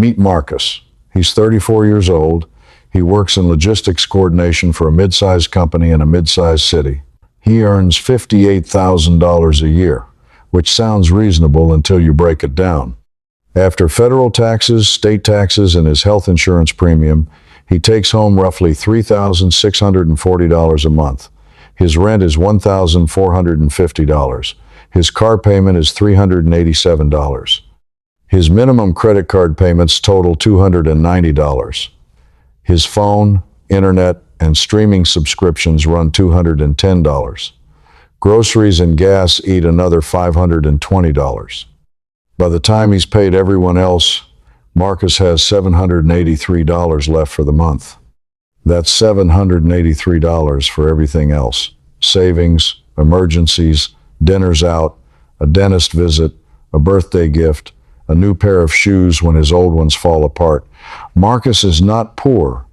Meet Marcus. He's 34 years old. He works in logistics coordination for a mid-sized company in a mid-sized city. He earns $58,000 a year, which sounds reasonable until you break it down. After federal taxes, state taxes, and his health insurance premium, he takes home roughly $3,640 a month. His rent is $1,450. His car payment is $387. His minimum credit card payments total $290. His phone, internet, and streaming subscriptions run $210. Groceries and gas eat another $520. By the time he's paid everyone else, Marcus has $783 left for the month. That's $783 for everything else. Savings, emergencies, dinners out, a dentist visit, a birthday gift, a new pair of shoes when his old ones fall apart. Marcus is not poor.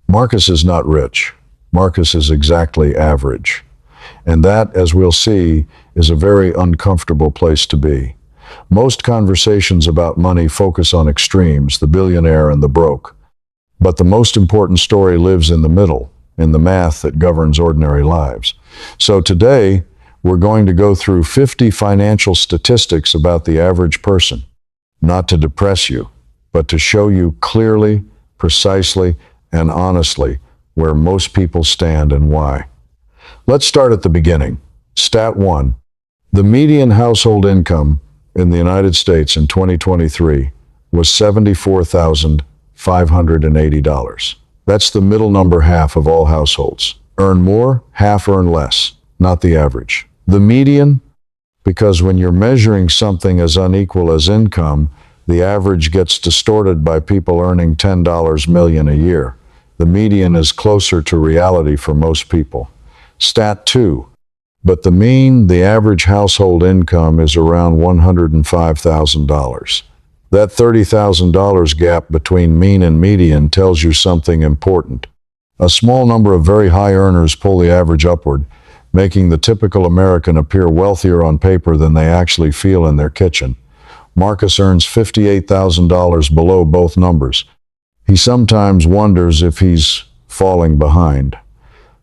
Marcus is not rich. Marcus is exactly average. And that, as we'll see, is a very uncomfortable place to be. Most conversations about money focus on extremes, the billionaire and the broke. But the most important story lives in the middle, in the math that governs ordinary lives. So today, we're going to go through 50 financial statistics about the average person. Not to depress you, but to show you clearly, precisely, and honestly where most people stand and why. Let's start at the beginning. Stat 1. The median household income in the United States in 2023 was $74,580. That's the middle number half of all households. Earn more, half earn less, not the average. The median, because when you're measuring something as unequal as income, the average gets distorted by people earning $10 million a year. The median is closer to reality for most people. Stat 2. But the mean, the average household income is around $105,000. That $30,000 gap between mean and median tells you something important. A small number of very high earners pull the average upward, making the typical American appear wealthier on paper than they actually feel in their kitchen. Marcus earns $58,000 below both numbers. He sometimes wonders if he's falling behind.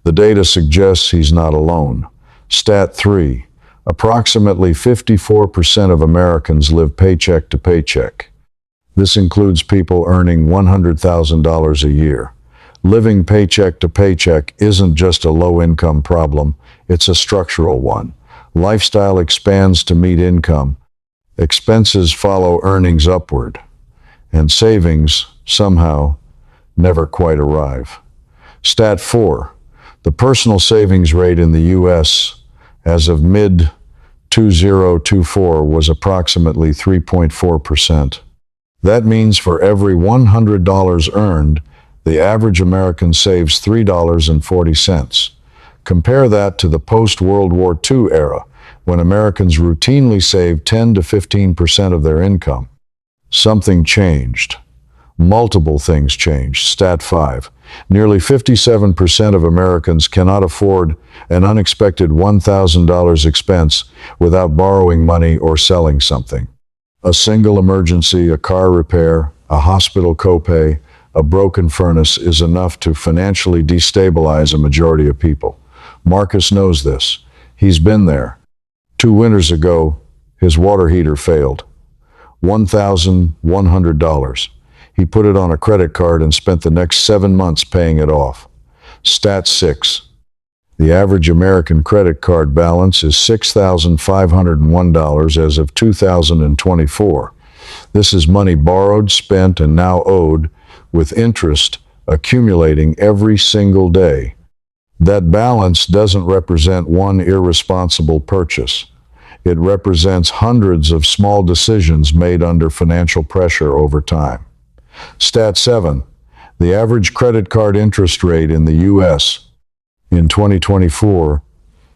The data suggests he's not alone. Stat 3. Approximately 54% of Americans live paycheck to paycheck. This includes people earning $100,000 a year. Living paycheck to paycheck isn't just a low-income problem, it's a structural one. Lifestyle expands to meet income. Expenses follow earnings upward. And savings, somehow, never quite arrive. Stat 4. The personal savings rate in the U.S. as of mid-2024 was approximately 3.4%. That means for every $100 earned, the average American saves $3.40. Compare that to the post-World War II era, when Americans routinely saved 10 to 15% of their income. Something changed. Multiple things changed. Stat 5. Nearly 57% of Americans cannot afford an unexpected $1,000 expense without borrowing money or selling something. A single emergency, a car repair, a hospital copay, a broken furnace is enough to financially destabilize a majority of people. Marcus knows this. He's been there. 2 winters ago, his water heater failed. $1,100. He put it on a credit card and spent the next 7 months paying it off. Stat 6. The average American credit card balance is $6,501 as of 2024. This is money borrowed, spent, and now owed, with interest accumulating every single day. That balance doesn't represent one irresponsible purchase. It represents hundreds of small decisions made under financial pressure over time. Stat 7. The average credit card interest rate in the U.S. in 2024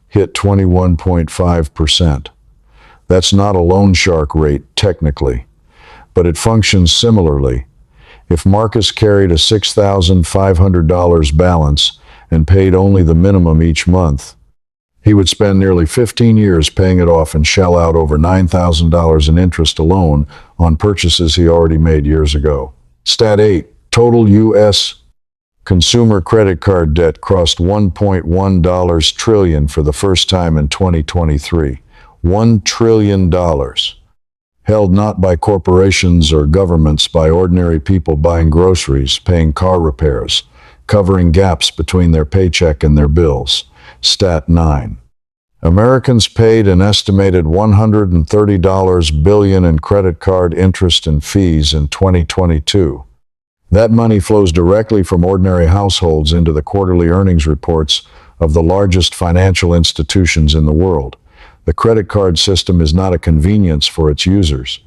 hit 21.5%. That's not a loan shark rate, technically, but it functions similarly. If Marcus carried a $6,500 balance and paid only the minimum each month, He would spend nearly 15 years paying it off and shell out over $9,000 in interest alone on purchases he already made years ago. Stat 8. Total U.S. consumer credit card debt crossed $1.1 trillion for the first time in 2023. $1 trillion. Held not by corporations or governments, by ordinary people buying groceries, paying car repairs, covering gaps between their paycheck and their bills. Stat 9. Americans paid an estimated $130 billion in credit card interest and fees in 2022. That money flows directly from ordinary households into the quarterly earnings reports of the largest financial institutions in the world. The credit card system is not a convenience for its users.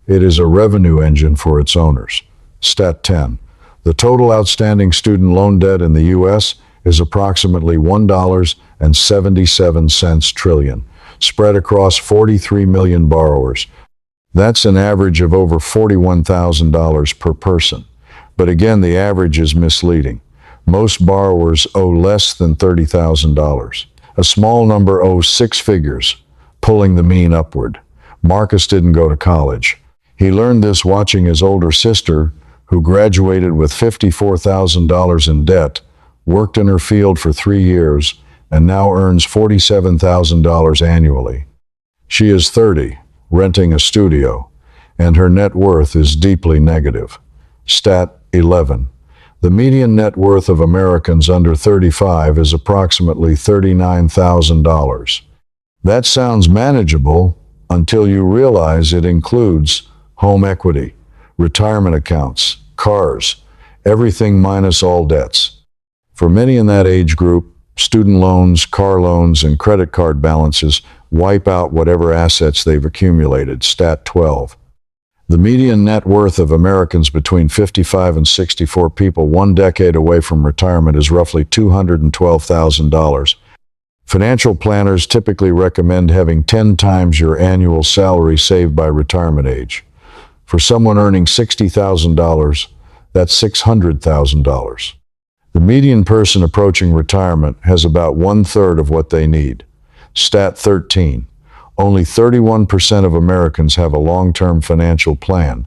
It is a revenue engine for its owners. Stat 10. The total outstanding student loan debt in the U.S. is approximately $1.77 trillion, spread across 43 million borrowers. That's an average of over $41,000 per person. But again, the average is misleading. Most borrowers owe less than $30,000. A small number owe six figures, pulling the mean upward. Marcus didn't go to college. He learned this watching his older sister, who graduated with $54,000 in debt, worked in her field for 3 years, and now earns $47,000 annually. She is 30, renting a studio, and her net worth is deeply negative. Stat 11. The median net worth of Americans under 35 is approximately $39,000. That sounds manageable until you realize it includes home equity, retirement accounts, cars, everything minus all debts. For many in that age group, student loans, car loans, and credit card balances wipe out whatever assets they've accumulated. Stat 12. The median net worth of Americans between 55 and 64 people 1 decade away from retirement is roughly $212,000. Financial planners typically recommend having 10 times your annual salary saved by retirement age. For someone earning $60,000, that's $600,000. The median person approaching retirement has about 1/3 of what they need. Stat 13. Only 31% of Americans have a long-term financial plan.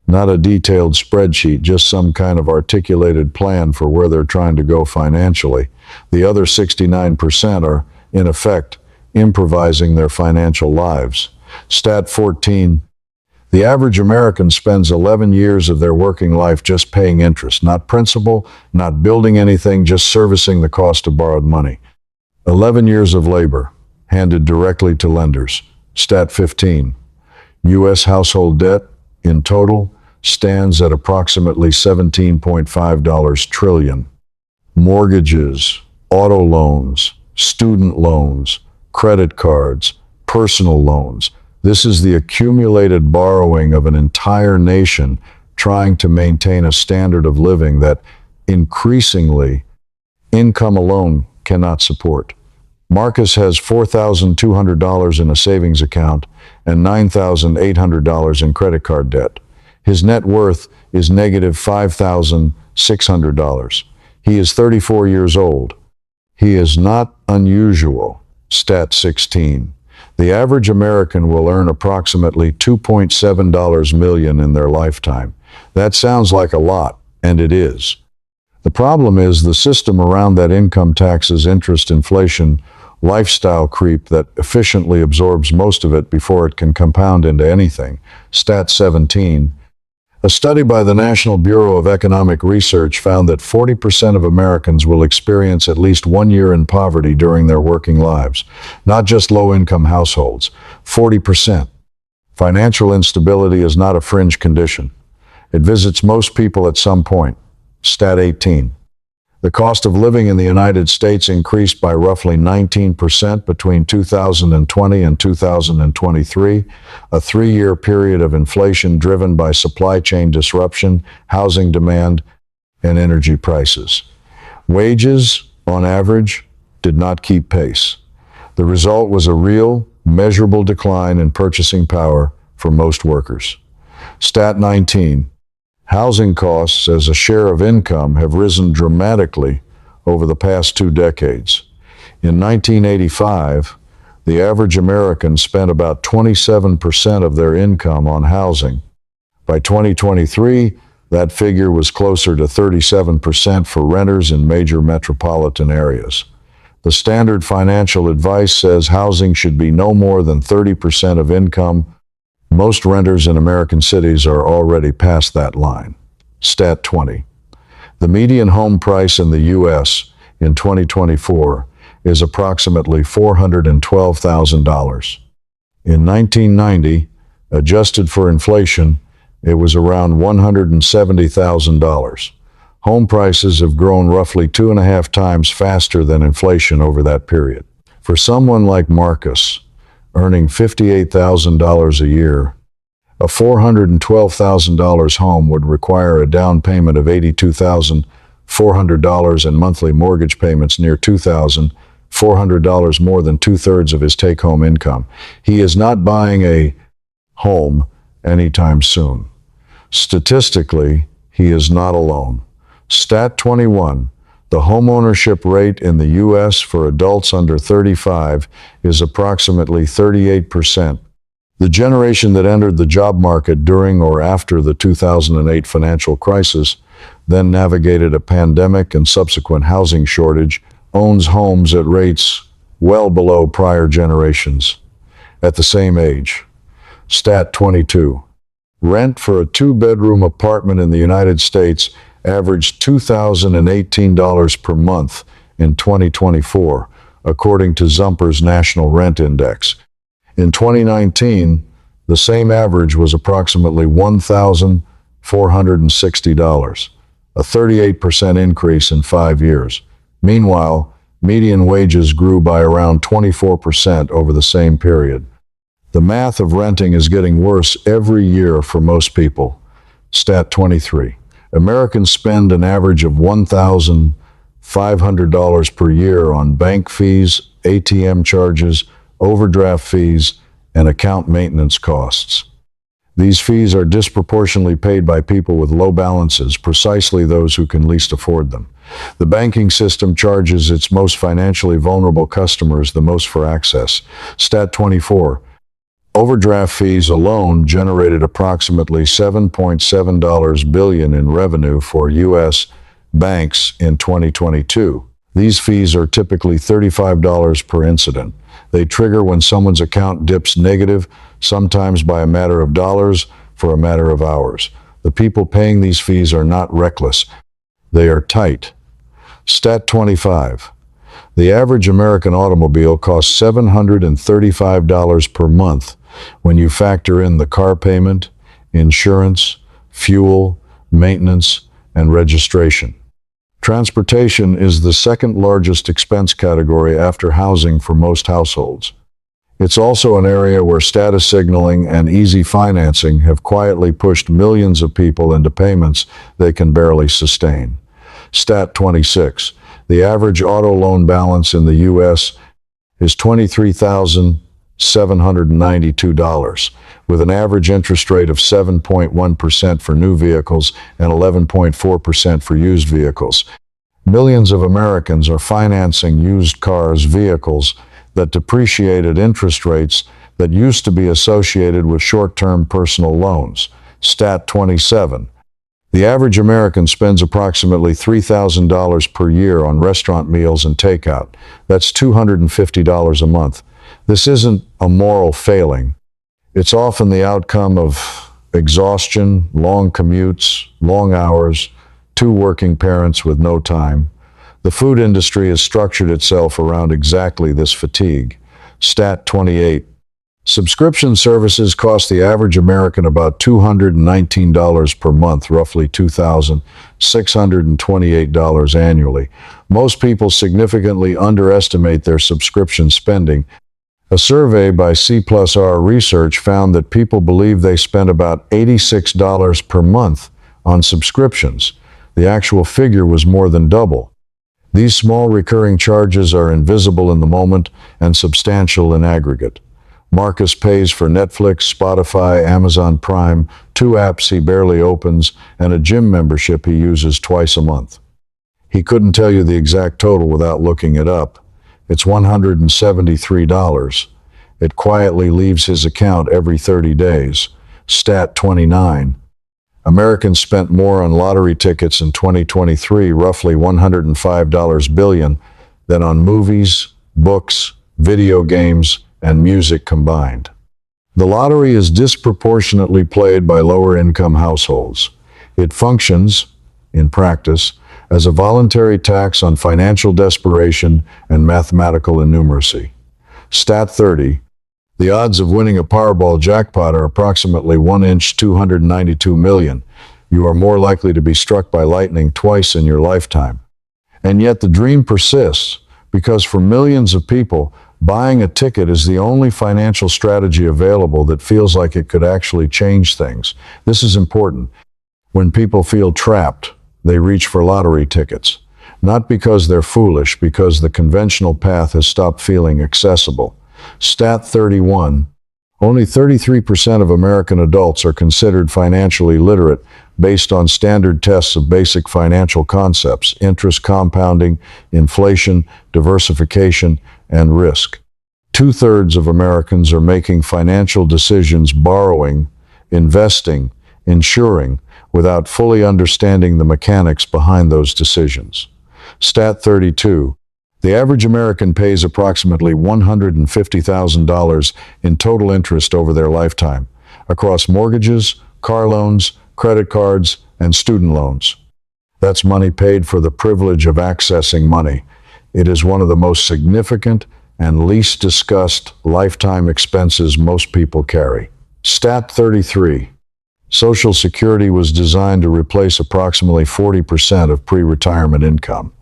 Not a detailed spreadsheet, just some kind of articulated plan for where they're trying to go financially. The other 69% are, in effect, improvising their financial lives. Stat 14. The average American spends 11 years of their working life just paying interest, not principal, not building anything, just servicing the cost of borrowed money. 11 years of labor, handed directly to lenders. Stat 15. U.S. household debt, in total, stands at approximately $17.5 trillion. Mortgages, auto loans, student loans, credit cards, personal loans. This is the accumulated borrowing of an entire nation trying to maintain a standard of living that, increasingly, income alone cannot support. Marcus has $4,200 in a savings account and $9,800 in credit card debt. His net worth is negative $5,600. He is 34 years old. He is not unusual. Stat 16. The average American will earn approximately $2.7 million in their lifetime. That sounds like a lot, and it is. The problem is the system around that: income taxes, interest, inflation, lifestyle creep that efficiently absorbs most of it before it can compound into anything. Stat 17. A study by the National Bureau of Economic Research found that 40% of Americans will experience at least 1 year in poverty during their working lives. Not just low-income households. 40%. Financial instability is not a fringe condition. It visits most people at some point. Stat 18. The cost of living in the United States increased by roughly 19% between 2020 and 2023, a 3-year period of inflation driven by supply chain disruption, housing demand, and energy prices. Wages, on average, did not keep pace. The result was a real, measurable decline in purchasing power for most workers. Stat 19. Housing costs as a share of income have risen dramatically over the past 2 decades. In 1985, the average American spent about 27% of their income on housing. By 2023, that figure was closer to 37% for renters in major metropolitan areas. The standard financial advice says housing should be no more than 30% of income. Most renters in American cities are already past that line. Stat 20. The median home price in the U.S. in 2024 is approximately $412,000. In 1990, adjusted for inflation, it was around $170,000. Home prices have grown roughly 2.5 times faster than inflation over that period. For someone like Marcus, earning $58,000 a year, a $412,000 home would require a down payment of $82,400 and monthly mortgage payments near $2,400, more than 2/3 of his take-home income. He is not buying a home anytime soon. Statistically, he is not alone. Stat 21. The homeownership rate in the U.S. for adults under 35 is approximately 38%. The generation that entered the job market during or after the 2008 financial crisis, then navigated a pandemic and subsequent housing shortage, owns homes at rates well below prior generations at the same age. Stat 22. Rent for a 2-bedroom apartment in the United States averaged $2,018 per month in 2024, according to Zumper's National Rent Index. In 2019, the same average was approximately $1,460, a 38% increase in 5 years. Meanwhile, median wages grew by around 24% over the same period. The math of renting is getting worse every year for most people. Stat 23. Americans spend an average of $1,500 per year on bank fees, ATM charges, overdraft fees, and account maintenance costs. These fees are disproportionately paid by people with low balances, precisely those who can least afford them. The banking system charges its most financially vulnerable customers the most for access. Stat 24. Overdraft fees alone generated approximately $7.7 billion in revenue for U.S. banks in 2022. These fees are typically $35 per incident. They trigger when someone's account dips negative, sometimes by a matter of dollars, for a matter of hours. The people paying these fees are not reckless. They are tight. Stat 25. The average American automobile costs $735 per month when you factor in the car payment, insurance, fuel, maintenance, and registration. Transportation is the second largest expense category after housing for most households. It's also an area where status signaling and easy financing have quietly pushed millions of people into payments they can barely sustain. Stat 26. The average auto loan balance in the U.S. is $23,792, with an average interest rate of 7.1% for new vehicles and 11.4% for used vehicles. Millions of Americans are financing used cars, vehicles that depreciate at interest rates that used to be associated with short-term personal loans. Stat 27. The average American spends approximately $3,000 per year on restaurant meals and takeout. That's $250 a month. This isn't a moral failing. It's often the outcome of exhaustion, long commutes, long hours, 2 working parents with no time. The food industry has structured itself around exactly this fatigue. Stat 28. Subscription services cost the average American about $219 per month, roughly $2,628 annually. Most people significantly underestimate their subscription spending. A survey by C+R Research found that people believe they spend about $86 per month on subscriptions. The actual figure was more than double. These small recurring charges are invisible in the moment and substantial in aggregate. Marcus pays for Netflix, Spotify, Amazon Prime, 2 apps he barely opens, and a gym membership he uses twice a month. He couldn't tell you the exact total without looking it up. It's $173. It quietly leaves his account every 30 days. Stat 29. Americans spent more on lottery tickets in 2023, roughly $105 billion, than on movies, books, video games, and music combined. The lottery is disproportionately played by lower-income households. It functions, in practice, as a voluntary tax on financial desperation and mathematical innumeracy. Stat 30. The odds of winning a Powerball jackpot are approximately 1 in 292 million. You are more likely to be struck by lightning twice in your lifetime. And yet the dream persists, because for millions of people, buying a ticket is the only financial strategy available that feels like it could actually change things. This is important. When people feel trapped, they reach for lottery tickets. Not because they're foolish, because the conventional path has stopped feeling accessible. Stat 31. Only 33% of American adults are considered financially literate based on standard tests of basic financial concepts: interest compounding, inflation, diversification, and risk. 2/3 of Americans are making financial decisions borrowing, investing, insuring, without fully understanding the mechanics behind those decisions. Stat 32. The average American pays approximately $150,000 in total interest over their lifetime, across mortgages, car loans, credit cards, and student loans. That's money paid for the privilege of accessing money. It is one of the most significant and least discussed lifetime expenses most people carry. Stat 33. Social Security was designed to replace approximately 40% of pre-retirement income.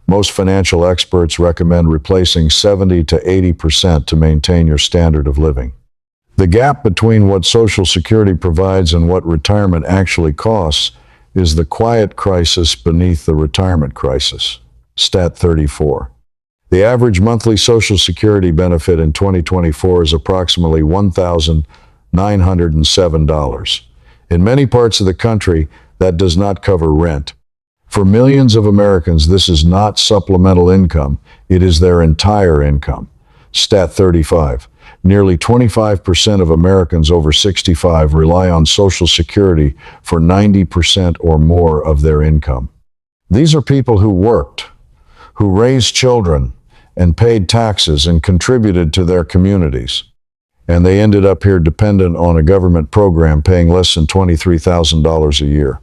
Most financial experts recommend replacing 70 to 80% to maintain your standard of living. The gap between what Social Security provides and what retirement actually costs is the quiet crisis beneath the retirement crisis. Stat 34. The average monthly Social Security benefit in 2024 is approximately $1,907. In many parts of the country, that does not cover rent. For millions of Americans, this is not supplemental income, it is their entire income. Stat 35. Nearly 25% of Americans over 65 rely on Social Security for 90% or more of their income. These are people who worked, who raised children, and paid taxes and contributed to their communities. And they ended up here dependent on a government program paying less than $23,000 a year.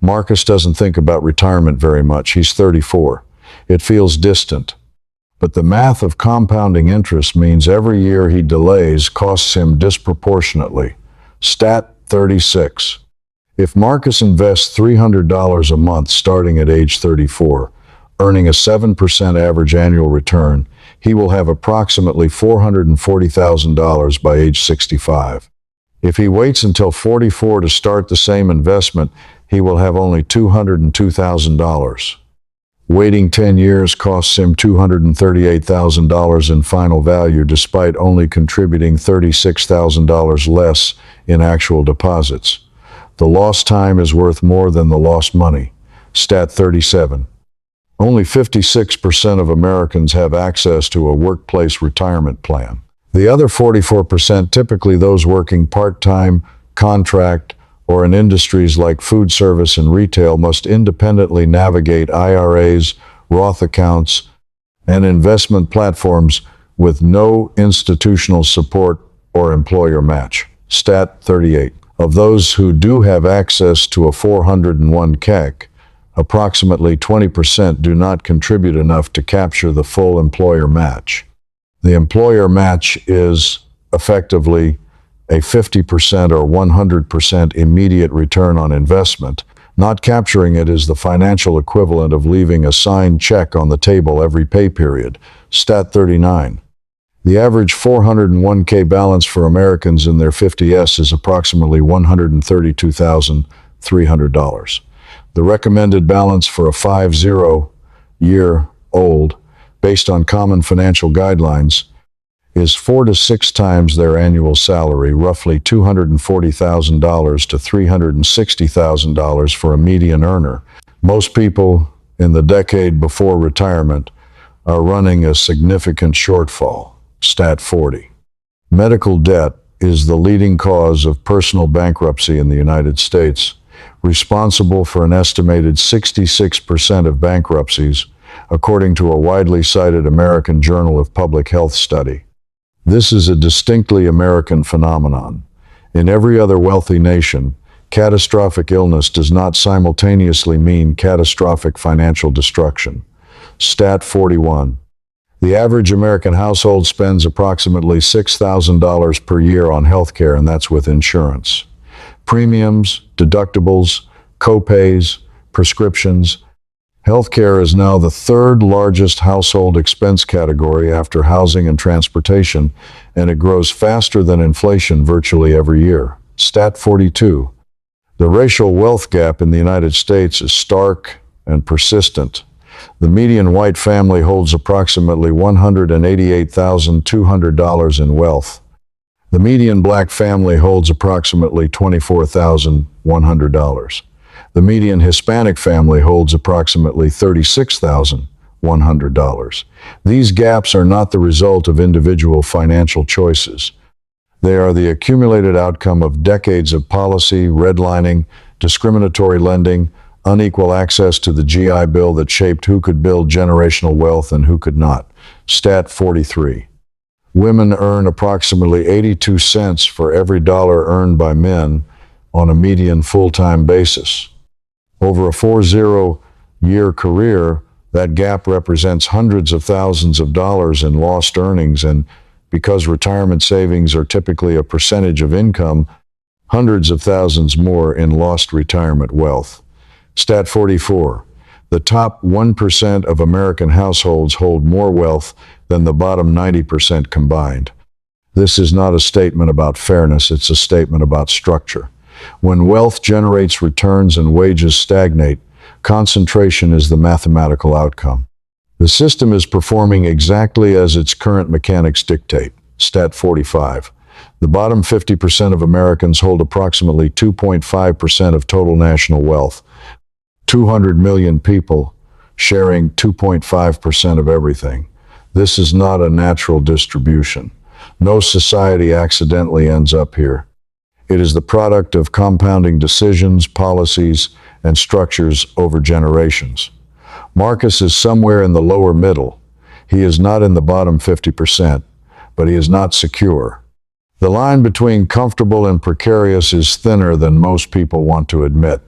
Marcus doesn't think about retirement very much. He's 34. It feels distant. But the math of compounding interest means every year he delays costs him disproportionately. Stat 36. If Marcus invests $300 a month starting at age 34, earning a 7% average annual return, he will have approximately $440,000 by age 65. If he waits until 44 to start the same investment, he will have only $202,000. Waiting 10 years costs him $238,000 in final value, despite only contributing $36,000 less in actual deposits. The lost time is worth more than the lost money. Stat 37. Only 56% of Americans have access to a workplace retirement plan. The other 44%, typically those working part-time, contract, or in industries like food service and retail, must independently navigate IRAs, Roth accounts, and investment platforms with no institutional support or employer match. Stat 38. Of those who do have access to a 401k, approximately 20% do not contribute enough to capture the full employer match. The employer match is effectively a 50% or 100% immediate return on investment. Not capturing it is the financial equivalent of leaving a signed check on the table every pay period. Stat 39. The average 401k balance for Americans in their 50s is approximately $132,300. The recommended balance for a 50-year-old, based on common financial guidelines, is 4 to 6 times their annual salary, roughly $240,000 to $360,000 for a median earner. Most people in the decade before retirement are running a significant shortfall. Stat 40. Medical debt is the leading cause of personal bankruptcy in the United States, responsible for an estimated 66% of bankruptcies, according to a widely cited American Journal of Public Health study. This is a distinctly American phenomenon. In every other wealthy nation, catastrophic illness does not simultaneously mean catastrophic financial destruction. Stat 41. The average American household spends approximately $6,000 per year on healthcare, and that's with insurance. Premiums, deductibles, co-pays, prescriptions. Healthcare is now the third largest household expense category after housing and transportation, and it grows faster than inflation virtually every year. Stat 42. The racial wealth gap in the United States is stark and persistent. The median white family holds approximately $188,200 in wealth. The median black family holds approximately $24,100. The median Hispanic family holds approximately $36,100. These gaps are not the result of individual financial choices. They are the accumulated outcome of decades of policy, redlining, discriminatory lending, unequal access to the GI Bill that shaped who could build generational wealth and who could not. Stat 43. Women earn approximately 82 cents for every dollar earned by men on a median full-time basis. Over a 40-year career, that gap represents hundreds of thousands of dollars in lost earnings, and because retirement savings are typically a percentage of income, hundreds of thousands more in lost retirement wealth. Stat 44. The top 1% of American households hold more wealth than the bottom 90% combined. This is not a statement about fairness, it's a statement about structure. When wealth generates returns and wages stagnate, concentration is the mathematical outcome. The system is performing exactly as its current mechanics dictate. Stat 45. The bottom 50% of Americans hold approximately 2.5% of total national wealth. 200 million people sharing 2.5% of everything. This is not a natural distribution. No society accidentally ends up here. It is the product of compounding decisions, policies, and structures over generations. Marcus is somewhere in the lower middle. He is not in the bottom 50%, but he is not secure. The line between comfortable and precarious is thinner than most people want to admit.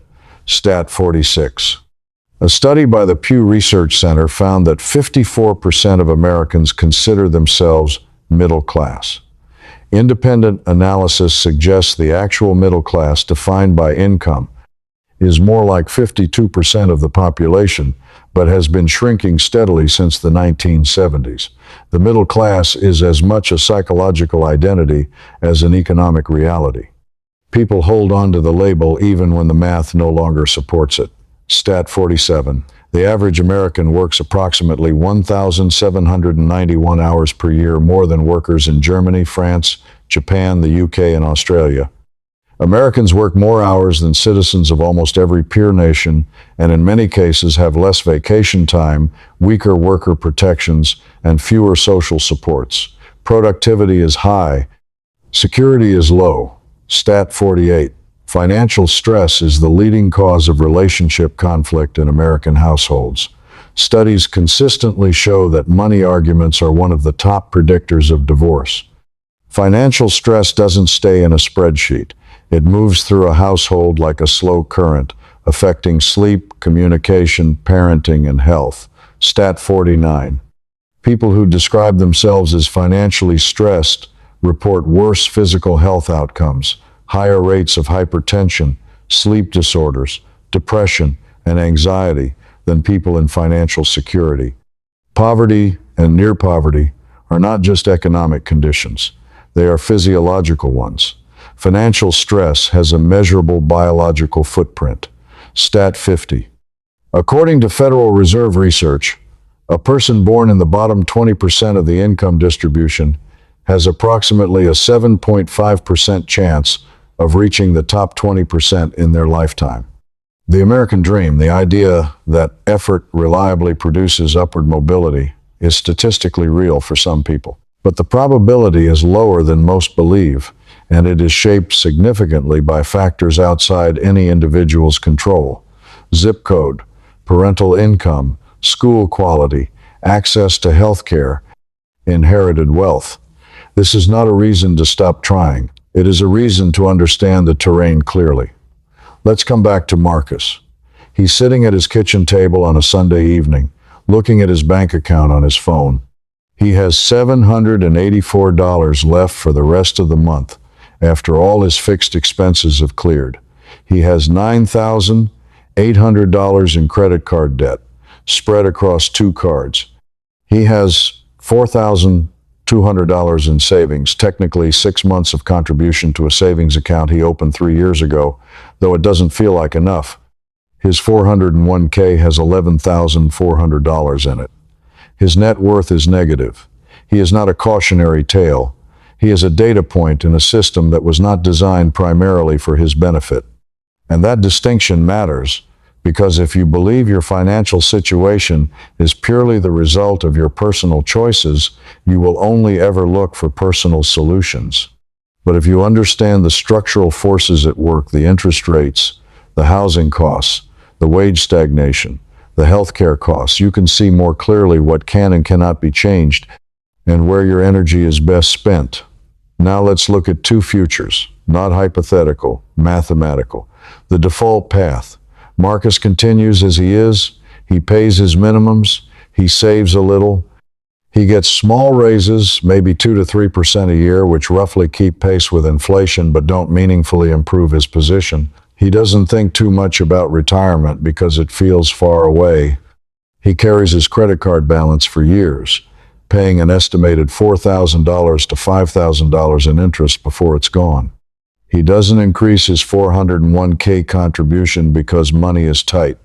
Stat 46. A study by the Pew Research Center found that 54% of Americans consider themselves middle class. Independent analysis suggests the actual middle class, defined by income, is more like 52% of the population, but has been shrinking steadily since the 1970s. The middle class is as much a psychological identity as an economic reality. People hold on to the label even when the math no longer supports it. Stat 47. The average American works approximately 1,791 hours per year more than workers in Germany, France, Japan, the UK, and Australia. Americans work more hours than citizens of almost every peer nation, and in many cases have less vacation time, weaker worker protections, and fewer social supports. Productivity is high. Security is low. Stat 48. Financial stress is the leading cause of relationship conflict in American households. Studies consistently show that money arguments are one of the top predictors of divorce. Financial stress doesn't stay in a spreadsheet. It moves through a household like a slow current, affecting sleep, communication, parenting, and health. Stat 49. People who describe themselves as financially stressed report worse physical health outcomes, higher rates of hypertension, sleep disorders, depression, and anxiety than people in financial security. Poverty and near poverty are not just economic conditions. They are physiological ones. Financial stress has a measurable biological footprint. Stat 50. According to Federal Reserve research, a person born in the bottom 20% of the income distribution has approximately a 7.5% chance of reaching the top 20% in their lifetime. The American dream, the idea that effort reliably produces upward mobility, is statistically real for some people. But the probability is lower than most believe, and it is shaped significantly by factors outside any individual's control. Zip code, parental income, school quality, access to health care, inherited wealth. This is not a reason to stop trying. It is a reason to understand the terrain clearly. Let's come back to Marcus. He's sitting at his kitchen table on a Sunday evening, looking at his bank account on his phone. He has $784 left for the rest of the month, after all his fixed expenses have cleared. He has $9,800 in credit card debt, spread across 2 cards. He has $4,200 in savings, technically 6 months of contribution to a savings account he opened 3 years ago, though it doesn't feel like enough. His 401k has $11,400 in it. His net worth is negative. He is not a cautionary tale. He is a data point in a system that was not designed primarily for his benefit. And that distinction matters, because if you believe your financial situation is purely the result of your personal choices, you will only ever look for personal solutions. But if you understand the structural forces at work, the interest rates, the housing costs, the wage stagnation, the healthcare costs, you can see more clearly what can and cannot be changed and where your energy is best spent. Now let's look at 2 futures, not hypothetical, mathematical. The default path. Marcus continues as he is. He pays his minimums. He saves a little. He gets small raises, maybe 2 to 3% a year, which roughly keep pace with inflation but don't meaningfully improve his position. He doesn't think too much about retirement because it feels far away. He carries his credit card balance for years, paying an estimated $4,000 to $5,000 in interest before it's gone. He doesn't increase his 401k contribution because money is tight.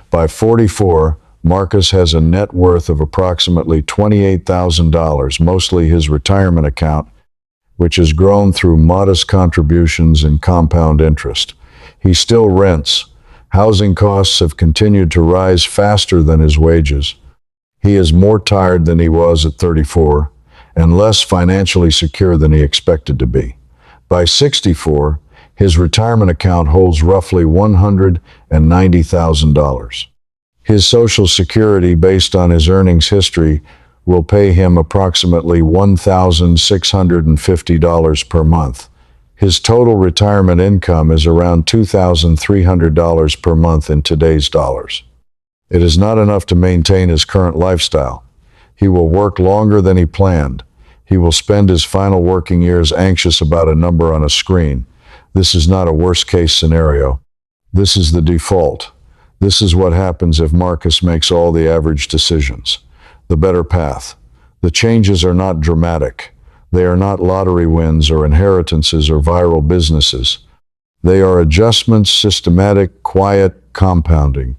By 44, Marcus has a net worth of approximately $28,000, mostly his retirement account, which has grown through modest contributions and compound interest. He still rents. Housing costs have continued to rise faster than his wages. He is more tired than he was at 34 and less financially secure than he expected to be. By 64, his retirement account holds roughly $190,000. His Social Security, based on his earnings history, will pay him approximately $1,650 per month. His total retirement income is around $2,300 per month in today's dollars. It is not enough to maintain his current lifestyle. He will work longer than he planned. He will spend his final working years anxious about a number on a screen. This is not a worst-case scenario. This is the default. This is what happens if Marcus makes all the average decisions. The better path. The changes are not dramatic. They are not lottery wins or inheritances or viral businesses. They are adjustments, systematic, quiet, compounding.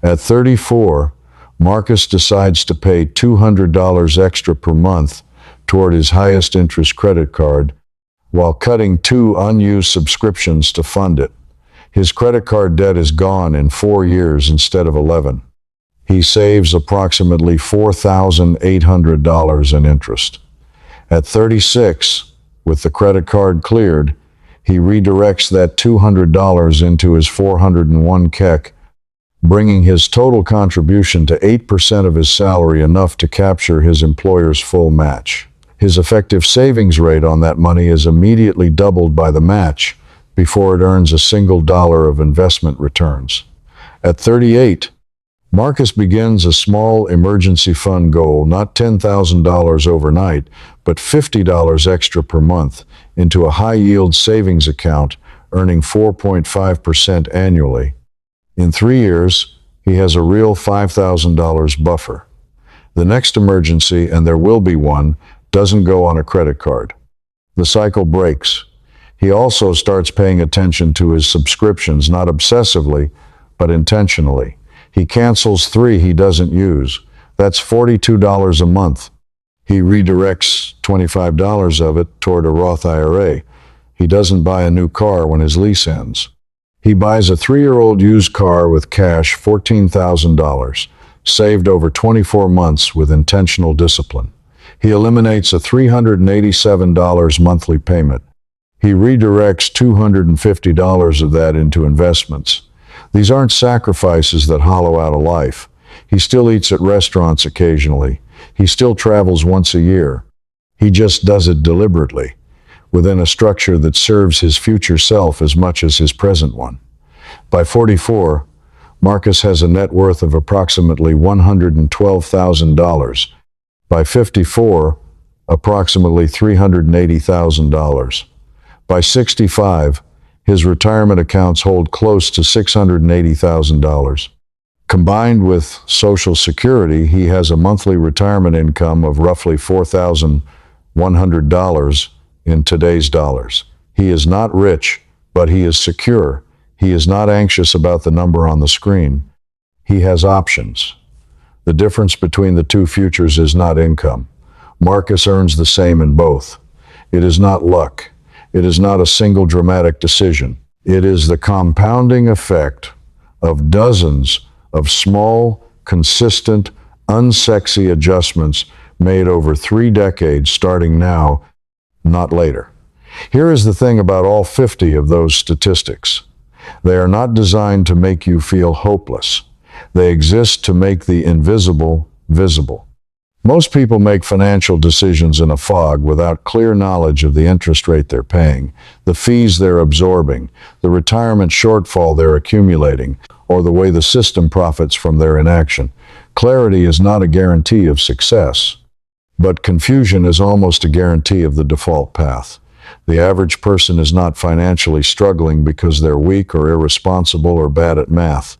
At 34, Marcus decides to pay $200 extra per month toward his highest interest credit card, while cutting 2 unused subscriptions to fund it. His credit card debt is gone in 4 years instead of 11. He saves approximately $4,800 in interest. At 36, with the credit card cleared, he redirects that $200 into his 401k, bringing his total contribution to 8% of his salary, enough to capture his employer's full match. His effective savings rate on that money is immediately doubled by the match before it earns a single dollar of investment returns. At 38, Marcus begins a small emergency fund goal, not $10,000 overnight, but $50 extra per month into a high-yield savings account, earning 4.5% annually. In 3 years, he has a real $5,000 buffer. The next emergency, and there will be one, doesn't go on a credit card. The cycle breaks. He also starts paying attention to his subscriptions, not obsessively, but intentionally. He cancels 3 he doesn't use. That's $42 a month. He redirects $25 of it toward a Roth IRA. He doesn't buy a new car when his lease ends. He buys a 3-year-old used car with cash, $14,000. saved over 24 months with intentional discipline. He eliminates a $387 monthly payment. He redirects $250 of that into investments. These aren't sacrifices that hollow out a life. He still eats at restaurants occasionally. He still travels once a year. He just does it deliberately, within a structure that serves his future self as much as his present one. By 44, Marcus has a net worth of approximately $112,000. By 54, approximately $380,000. By 65, his retirement accounts hold close to $680,000. Combined with Social Security, he has a monthly retirement income of roughly $4,100 in today's dollars. He is not rich, but he is secure. He is not anxious about the number on the screen. He has options. The difference between the two futures is not income. Marcus earns the same in both. It is not luck. It is not a single dramatic decision. It is the compounding effect of dozens of small, consistent, unsexy adjustments made over 3 decades starting now, not later. Here is the thing about all 50 of those statistics. They are not designed to make you feel hopeless. They exist to make the invisible visible. Most people make financial decisions in a fog without clear knowledge of the interest rate they're paying, the fees they're absorbing, the retirement shortfall they're accumulating, or the way the system profits from their inaction. Clarity is not a guarantee of success, but confusion is almost a guarantee of the default path. The average person is not financially struggling because they're weak or irresponsible or bad at math.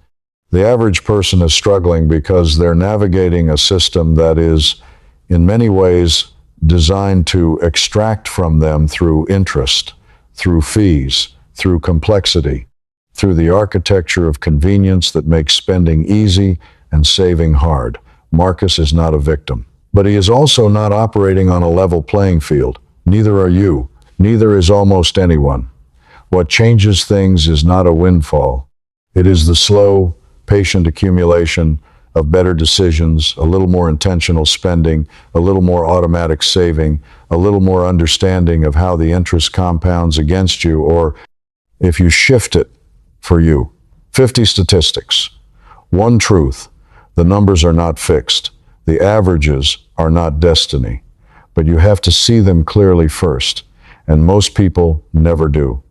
The average person is struggling because they're navigating a system that is, in many ways, designed to extract from them through interest, through fees, through complexity, through the architecture of convenience that makes spending easy and saving hard. Marcus is not a victim, but he is also not operating on a level playing field. Neither are you. Neither is almost anyone. What changes things is not a windfall. It is the slow, patient accumulation of better decisions, a little more intentional spending, a little more automatic saving, a little more understanding of how the interest compounds against you, or if you shift it for you. 50 statistics. One truth: the numbers are not fixed. The averages are not destiny. But you have to see them clearly first, and most people never do.